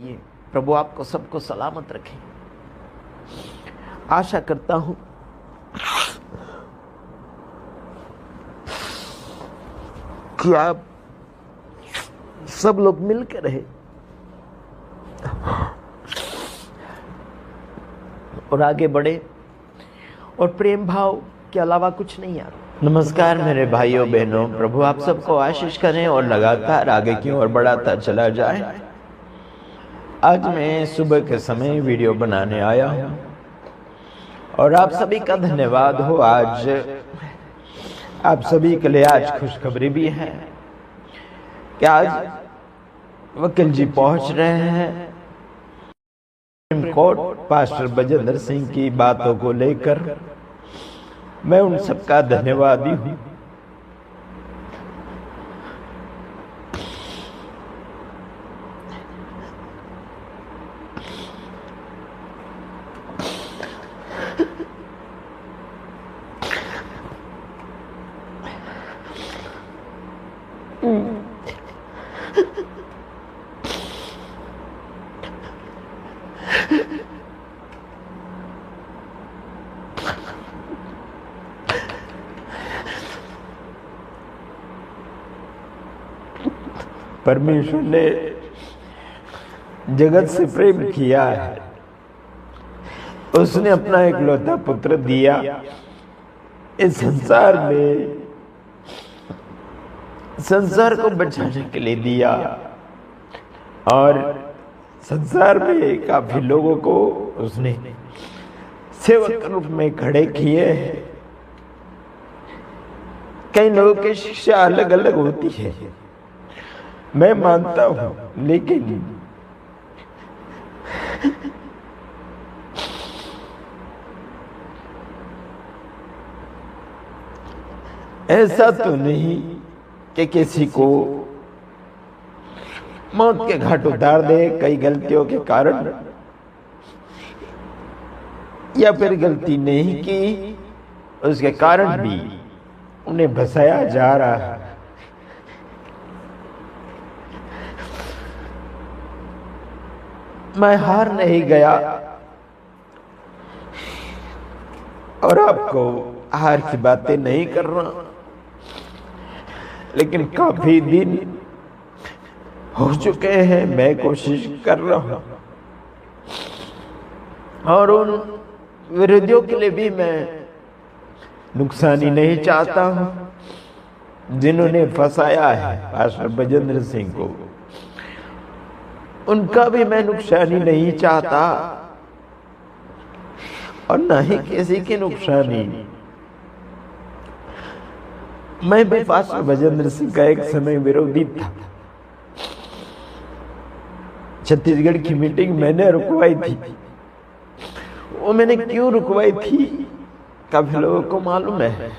ये प्रभु आपको सबको सलामत रखे। आशा करता हूं कि आप सब लोग मिलकर रहे और आगे बढ़े और प्रेम भाव के अलावा कुछ नहीं आता। नमस्कार मेरे भाइयों बहनों, प्रभु आप सबको आशीष करें और लगातार आगे की ओर बढ़ाता चला जाए। आज मैं सुबह के समय वीडियो बनाने आया हूं और आप सभी का धन्यवाद हो। आज आप सभी के लिए आज खुशखबरी भी है कि आज वकील जी पहुंच रहे हैं supreme court pastor Bajinder Singh की बातों को लेकर। मैं उन सबका धन्यवादी हूं। परमेश्वर ने जगत से प्रेम किया है, उसने अपना इकलौता पुत्र दिया इस संसार में, संसार को बचाने के लिए दिया और संसार में काफी लोगों को उसने सेवक के रूप में खड़े किए हैं। कई लोगों की शिक्षा अलग अलग होती है, मैं मानता हूं, लेकिन ऐसा तो नहीं कि किसी को मौत के घाट उतार दे कई गलतियों के कारण, या फिर गलती नहीं की उसके कारण भी उन्हें बसाया जा रहा है। मैं हार नहीं गया और आपको हार की बातें नहीं कर रहा, लेकिन काफी दिन हो चुके हैं, मैं कोशिश कर रहा हूं और उन विरोधियों के लिए भी मैं नुकसानी नहीं चाहता हूं जिन्होंने फंसाया है पास्टर बजेंद्र सिंह को, उनका भी मैं नुकसानी नहीं चाहता और न ही किसी की नुकसानी। मैं भी पास्टर बजेंद्र सिंह का एक समय विरोधी था। छत्तीसगढ़ की मीटिंग मैंने रुकवाई थी, वो मैंने क्यों रुकवाई थी काफी लोगों को मालूम है।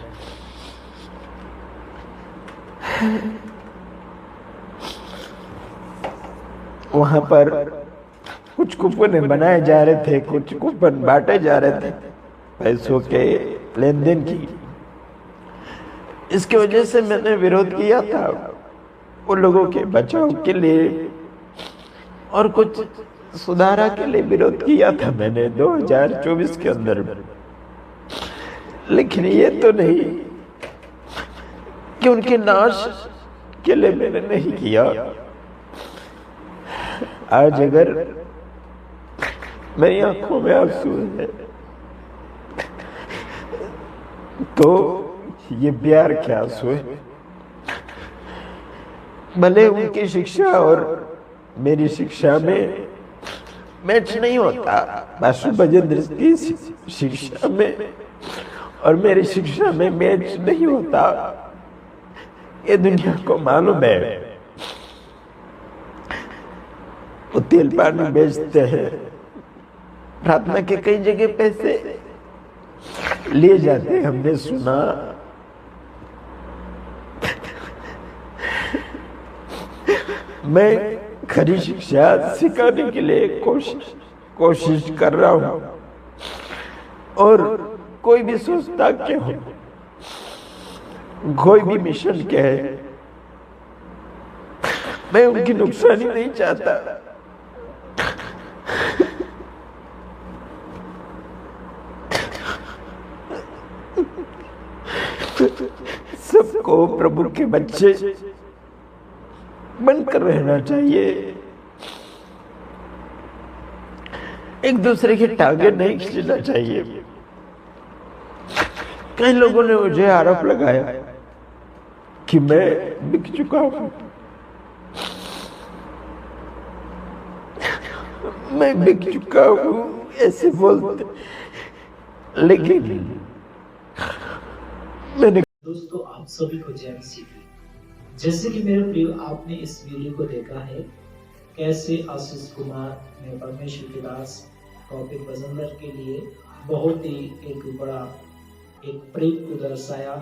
वहां पर कुछ कूपन बनाए जा रहे थे, कुछ कूपन बांटे जा रहे थे पैसों के लेन देन की। इसकी वजह से मैंने विरोध किया था, उन लोगों के बचाव के लिए और कुछ सुधारा के लिए विरोध किया था मैंने 2024 के अंदर। लेकिन ये तो नहीं कि उनके नाश के लिए मैंने नहीं किया। आज अगर मेरी आंखों में आंसू है तो ये प्यार के आंसू है। भले उनकी शिक्षा और मेरी शिक्षा में मैच नहीं होता, पास्टर बजेंद्र की शिक्षा में और मेरी शिक्षा में मैच नहीं होता, ये दुनिया को मालूम है। वो तेल पानी बेचते हैं, प्रार्थना के कई जगह पैसे लिए जाते हैं, हमने सुना। मैं खरी शिक्षा सिखाने के लिए कोशिश कर रहा हूं और कोई भी सोचता क्या हो, कोई भी मिशन के है, मैं उनकी नुकसानी नहीं चाहता। सबको प्रभु के बच्चे बनकर रहना चाहिए, एक दूसरे के टांगे नहीं खींचना चाहिए। कई लोगों ने मुझे आरोप लगाया कि मैं बिक चुका हूं, मैं बिक चुका हूं ऐसे बोलते, लेकिन मैंने दोस्तों आप सभी को जय मसीह की। जैसे कि मेरे प्रिय आपने इस वीडियो को देखा है कैसे आशीष कुमार ने परमेश्वर के दास टॉपिक बजंदर के लिए बहुत ही एक बड़ा एक प्रेम को दर्शाया,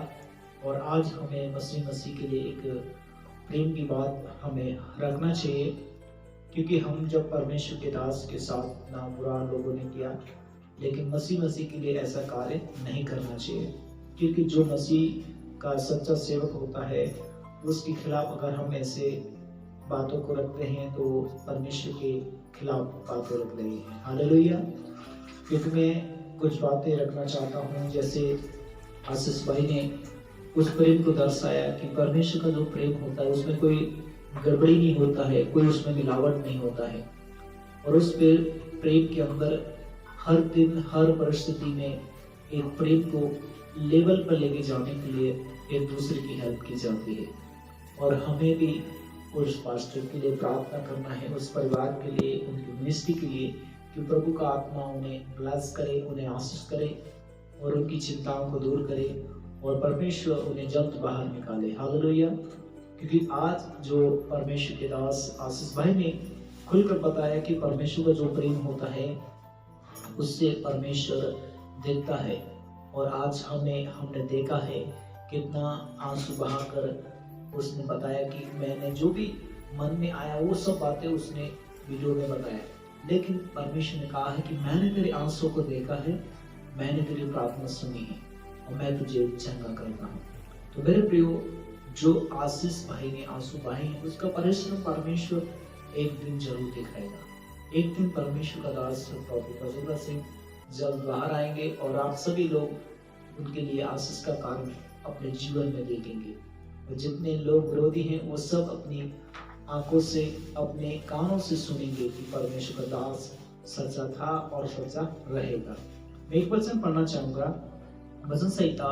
और आज हमें मसीह के लिए एक प्रेम की बात हमें रखना चाहिए, क्योंकि हम जब परमेश्वर के दास के साथ ना बुरा लोगों ने किया, लेकिन मसीह के लिए ऐसा कार्य नहीं करना चाहिए, क्योंकि जो मसीह का सच्चा सेवक होता है उसके खिलाफ अगर हम ऐसे बातों को रखते हैं तो परमेश्वर के खिलाफ बातें रख रही हैं। हालेलुया। क्योंकि मैं कुछ बातें रखना चाहता हूँ, जैसे आशीष भाई ने उस प्रेम को दर्शाया कि परमेश्वर का जो प्रेम होता है उसमें कोई गड़बड़ी नहीं होता है, कोई उसमें मिलावट नहीं होता है, और उस प्रेम के अंदर हर दिन हर परिस्थिति में एक प्रेम को लेवल पर लेके जाने के लिए एक दूसरे की हेल्प की जाती है। और हमें भी उस पास्टर के लिए प्रार्थना करना है, उस परिवार के लिए, उनकी मिनिस्ट्री के लिए, कि प्रभु का आत्मा उन्हें ब्लेस करे, उन्हें आशीष करे और उनकी चिंताओं को दूर करे और परमेश्वर उन्हें जल्द बाहर निकाले। हालेलुया। क्योंकि आज जो परमेश्वर के दास आशीष भाई ने खुलकर बताया कि परमेश्वर का जो प्रेम होता है उससे परमेश्वर देखता है, और आज हमने देखा है कितना आंसू बहाकर उसने बताया कि मैंने जो भी मन में आया वो सब बातें उसने वीडियो में बताया, लेकिन परमेश्वर ने कहा है कि मैंने तेरे आंसू को देखा है, मैंने तेरी प्रार्थना सुनी है और मैं तुझे चंगा करता हूँ। तो मेरे प्रियो, जो आशीष भाई ने आंसू बहाए हैं उसका परिश्रम परमेश्वर एक दिन जरूर दिखाएगा। एक दिन परमेश्वर का दास प्रॉफेट बजंदर सिंह जल्द बाहर आएंगे और आप सभी लोग उनके लिए आशीष का कारण अपने जीवन में देखेंगे। और जितने लोग विरोधी हैं वो सब अपनी आंखों से, अपने कानों से सुनेंगे कि परमेश्वर का दास सच्चा था और सच्चा रहेगा। मैं एक वचन पढ़ना चाहूंगा, भजन संहिता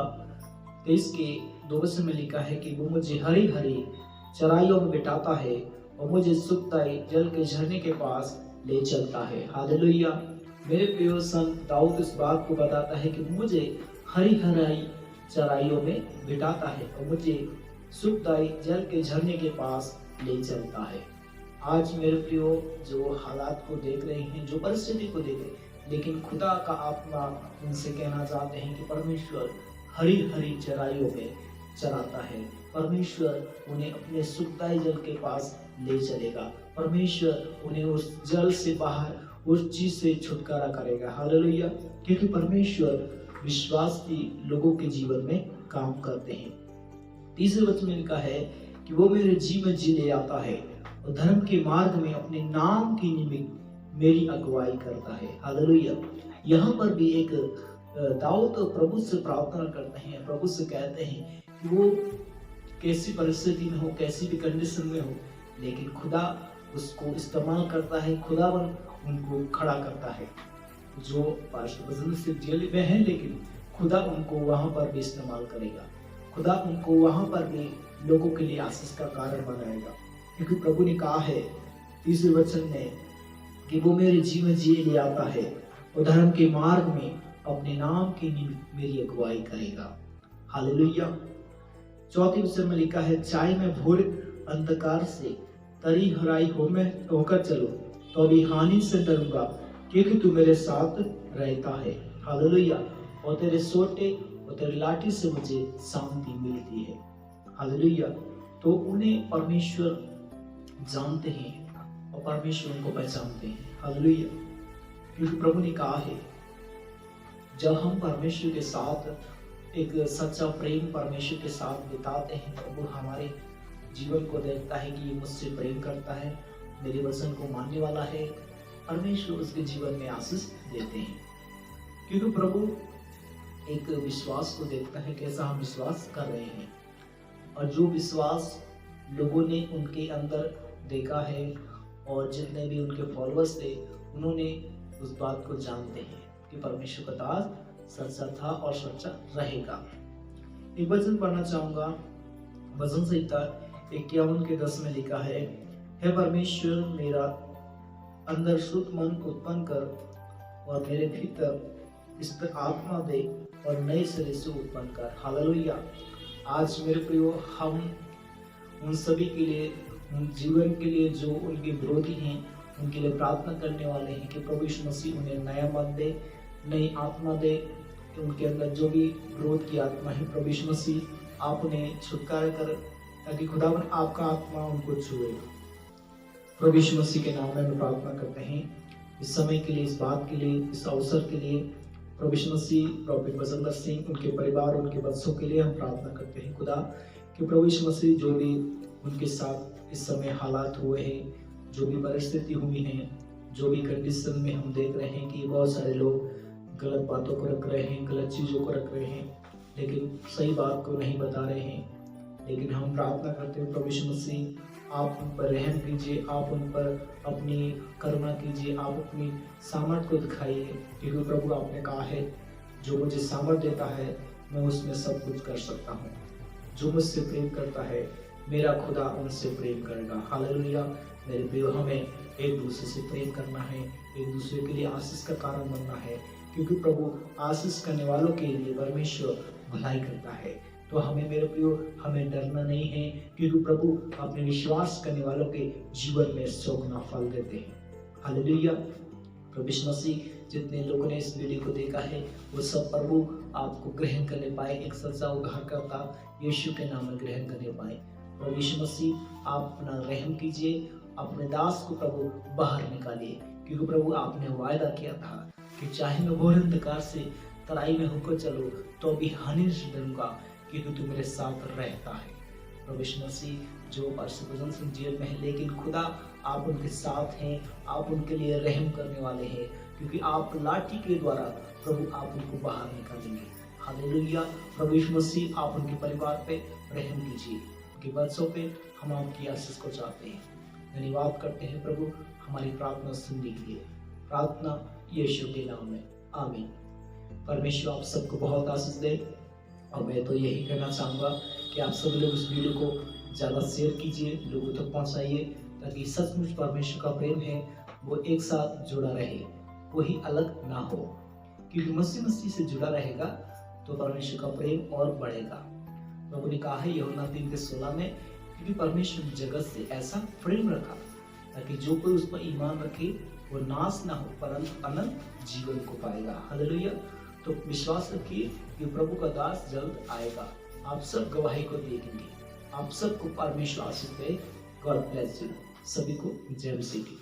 23 के 2 वचन में लिखा है कि वो मुझे हरी हरी चराइयों में बिठाता है और मुझे सुखदाई जल के झरने के पास ले चलता है। हालेलुया। मेरे प्रिय संत दाऊद इस बात को बताता है कि मुझे हरी हरी चराइयों में बिठाता है और मुझे सुखदाई जल के झरने के पास ले चलता है। आज मेरे प्रियो, जो हालात को देख रहे हैं, जो परिस्थिति को देख रहे हैं, लेकिन खुदा का आत्मा उनसे कहना चाहते हैं कि परमेश्वर हरी हरी चराइयों में चराता है। परमेश्वर उन्हें अपने सुखदाई जल के पास ले चलेगा। परमेश्वर उन्हें उस जल से बाहर, उस चीज से छुटकारा करेगा। हालेलुया। क्योंकि परमेश्वर विश्वासी लोगों के जीवन में काम करते हैं। तीसरे वचन में लिखा है कि वो मेरे जीवन जी ले आता है और धर्म के मार्ग में अपने नाम के निमित्त मेरी अगुवाई करता है। हालेलुया। यहाँ पर भी एक दाऊद प्रभु से प्रार्थना करते हैं, प्रभु से कहते हैं कि वो कैसी परिस्थिति में हो, कैसी भी कंडीशन में हो, लेकिन खुदा उसको इस्तेमाल करता है, खुदावन उनको खड़ा करता है। जो पास्टर बजंदर सिंह जेल में है, लेकिन खुदा उनको वहां पर भी इस्तेमाल करेगा। खुदा उनको वहां पर भी लोगों के लिए आशीष का कारण बनाएगा, क्योंकि प्रभु ने कहा है तीसरे वचन में कि वो मेरे जीवन जी ले आता है और धर्म के मार्ग में अपने नाम के निमित्त मेरी अगुवाई करेगा। हालेलुया। चौथे वचन में लिखा है, चाहे मैं भोर अंधकार से तरी हराई होकर चलो तो अभी हानि से डरूंगा, क्योंकि तू मेरे साथ रहता है। हालेलुया। और तेरे सोटे और तेरी लाठी से मुझे शांति मिलती है। हालेलुया। तो उन्हें परमेश्वर जानते हैं और परमेश्वर उनको पहचानते हैं। हालेलुया। क्योंकि प्रभु ने कहा है, जब हम परमेश्वर के साथ एक सच्चा प्रेम परमेश्वर के साथ बिताते हैं, प्रभु हमारे जीवन को देखता है कि ये मुझसे प्रेम करता है, मेरे वचन को मानने वाला है, परमेश्वर उसके जीवन में आशीष देते हैं। क्योंकि प्रभु एक विश्वास को देखता है, कैसा हम विश्वास कर रहे हैं, और जो विश्वास लोगों ने उनके अंदर देखा है और जितने भी उनके फॉलोअर्स थे उन्होंने उस बात को जानते हैं कि परमेश्वर का दास सच्चा था और सच्चा रहेगा। एक वचन पढ़ना चाहूंगा, भजन संहिता 51:10 में लिखा है, हे परमेश्वर मेरा अंदर शुद्ध मन उत्पन्न कर और मेरे भीतर इस पर आत्मा दे और नए सिरे से उत्पन्न कर। हालेलुया। आज मेरे प्रियो, हम उन सभी के लिए, उन जीवन के लिए जो उनके विरोधी हैं, उनके लिए प्रार्थना करने वाले हैं कि प्रभु यीशु मसीह उन्हें नया मन दे, नई आत्मा दे, कि उनके अंदर जो भी विरोध की आत्मा है प्रभु यीशु मसीह आप उन्हें छुटकारा कर, ताकि खुदावन आपका आत्मा उनको छुए। प्रभु यीशु मसीह के नाम में हम प्रार्थना करते हैं इस समय के लिए, इस बात के लिए, इस अवसर के लिए। प्रभु यीशु मसीह प्रॉफिट बसंतर सिंह, उनके परिवार, उनके बच्चों के लिए हम प्रार्थना करते हैं खुदा कि प्रभु यीशु मसीह जो भी उनके साथ इस समय हालात हुए हैं, जो भी परिस्थिति हुई है, जो भी कंडीशन में हम देख रहे हैं कि बहुत सारे लोग गलत बातों को रख रहे हैं, गलत चीज़ों को रख रहे हैं, लेकिन सही बात को नहीं बता रहे हैं। लेकिन हम प्रार्थना करते हैं प्रभु यीशु मसीह आप उन पर रहम कीजिए, आप उन पर अपनी करुणा कीजिए, आप अपनी सामर्थ को दिखाइए, क्योंकि प्रभु आपने कहा है जो मुझे सामर्थ देता है मैं उसमें सब कुछ कर सकता हूँ। जो मुझसे प्रेम करता है मेरा खुदा उनसे प्रेम करेगा। हालेलुया। मेरे प्रियो, हमें एक दूसरे से प्रेम करना है, एक दूसरे के लिए आशीष का कारण बनना है, क्योंकि प्रभु आशीष करने वालों के लिए परमेश्वर भलाई करता है। तो हमें मेरे प्रियो, हमें डरना नहीं है, क्योंकि प्रभु अपने विश्वास करने वालों के जीवन में चौगुना फल देते हैं। हालेलुया। प्रभु यीशु मसीह, जितने लोगों ने इस वीडियो को देखा है वो सब प्रभु आपको ग्रहण करने पाए, एक सच्चा उद्धारकर्ता यीशु के नाम में ग्रहण करने पाए। प्रभु यीशु मसीह आप अपना रहम कीजिए, अपने दास को प्रभु बाहर निकालिए, क्योंकि प्रभु आपने वायदा किया था कि चाहे मैं घोर अंधकार से तराई में होकर चलूं तो भी हानि नहीं डरूंगा, क्योंकि तू मेरे साथ रहता है। प्रभु यीशु मसीह जो परशुराम सिंह जेल में है, लेकिन खुदा आप उनके साथ हैं, आप उनके लिए रहम करने वाले हैं, क्योंकि आप लाठी के द्वारा प्रभु आप उनको बाहर निकालेंगे। हालेलुया। प्रभु यीशु मसीह आप उनके परिवार पे रहम कीजिए, उनके बच्चों पे हम आपकी आशीष को चाहते हैं। धन्यवाद करते हैं प्रभु हमारी प्रार्थना सुनने के लिए। प्रार्थना यीशु के नाम में, आमीन। परमेश्वर आप सबको बहुत आशीष दे। और मैं तो यही कहना चाहूँगा कि आप सब लोग इस वीडियो को ज़्यादा शेयर कीजिए, लोगों तक पहुँचाइए, ताकि सचमुच परमेश्वर का प्रेम है वो एक साथ जुड़ा रहे, कोई अलग ना हो, क्योंकि मसीह से जुड़ा रहेगा तो परमेश्वर का प्रेम और बढ़ेगा। प्रभु ने कहा है यूहन्ना 3:16 में, क्योंकि परमेश्वर ने जगत से ऐसा प्रेम रखा ताकि जो कोई उस पर ईमान रखे वो नाश ना हो परंतु अनंत जीवन को पाएगा। हालेलुया। तो विश्वास रखिए कि प्रभु का दास जल्द आएगा, आप सब गवाही को देखेंगे। आप सबको परमेश्वर आशीष दे। God bless you. सभी को जय मसीह की।